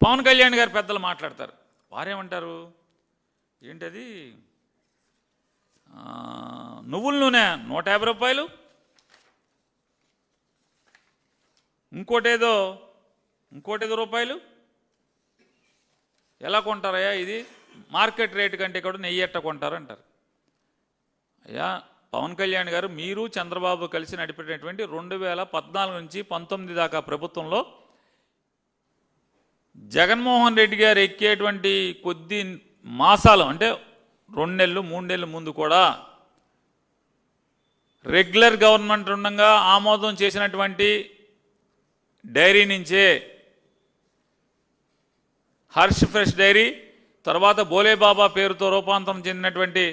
పవన్ కళ్యాణ్ గారు పెద్దలు మాట్లాడతారు. వారేమంటారు, ఏంటది నువ్వుల నూనె 150 రూపాయలు, ఇంకోటేదో రూపాయలు, ఎలా కొంటారయ్యా ఇది, మార్కెట్ రేటు కంటే కూడా నెయ్యి ఎట్ట కొంటారు అంటారు. అయ్యా పవన్ కళ్యాణ్ గారు, మీరు చంద్రబాబు కలిసి నడిపేటటువంటి 2014 నుంచి 19 దాకా ప్రభుత్వంలో జగన్మోహన్ రెడ్డి గారు ఎక్కేటువంటి కొద్ది మాసాలు అంటే 2 నెలలు 3 నెలల ముందు కూడా రెగ్యులర్ గవర్నమెంట్ ఉండగా ఆమోదం చేసినటువంటి డైరీ నుంచే హర్ష్ ఫ్రెష్ డైరీ, తర్వాత బోలేబాబా పేరుతో రూపాంతరం చెందినటువంటి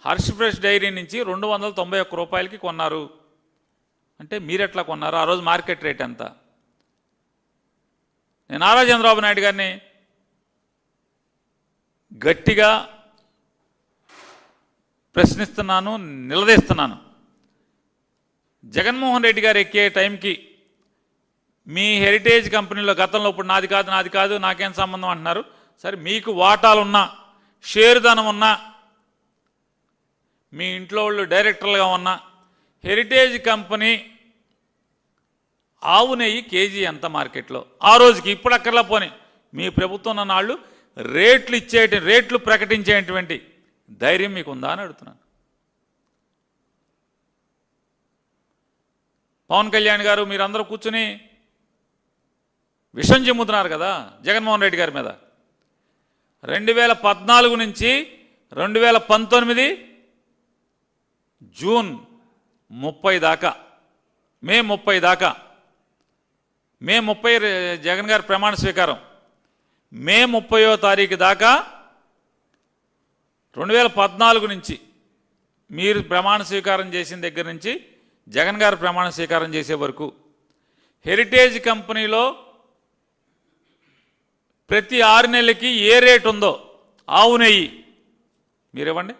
హర్ష్ ఫ్రెష్ డైరీ నుంచి 291 రూపాయలకి కొన్నారు. అంటే మీరెట్లా కొన్నారు? ఆ రోజు మార్కెట్ రేట్ ఎంత? నేను నారా చంద్రబాబు నాయుడు గారిని గట్టిగా ప్రశ్నిస్తున్నాను, నిలదీస్తున్నాను. జగన్మోహన్ రెడ్డి గారు ఎక్కే టైంకి మీ హెరిటేజ్ కంపెనీలో గతంలో, ఇప్పుడు నాది కాదు నాకేం సంబంధం అంటున్నారు. సరే, మీకు వాటాలున్నా, షేరుధనం ఉన్నా, మీ ఇంట్లో వాళ్ళు డైరెక్టర్లుగా ఉన్నా, హెరిటేజ్ కంపెనీ ఆవు నెయ్యి కేజీ ఎంత మార్కెట్లో ఆ రోజుకి? ఇప్పుడు అక్కర్లా పోనీ, మీ ప్రభుత్వం ఉన్న వాళ్ళు రేట్లు ప్రకటించేటువంటి ధైర్యం మీకు ఉందా అని అడుగుతున్నాను. పవన్ కళ్యాణ్ గారు, మీరందరూ కూర్చుని విషం చెమ్ముతున్నారు కదా జగన్మోహన్ రెడ్డి గారి మీద. 2014 నుంచి 2019 జూన్ 30 దాకా, మే 30 జగన్ గారి ప్రమాణ స్వీకారం, మే 30వ తారీఖు దాకా 2014 నుంచి మీరు ప్రమాణ స్వీకారం చేసిన దగ్గర నుంచి జగన్ గారు ప్రమాణ స్వీకారం చేసే వరకు హెరిటేజ్ కంపెనీలో ప్రతి 6 నెలలకి ఏ రేటు ఉందో ఆవు నెయ్యి మీరు ఇవ్వండి.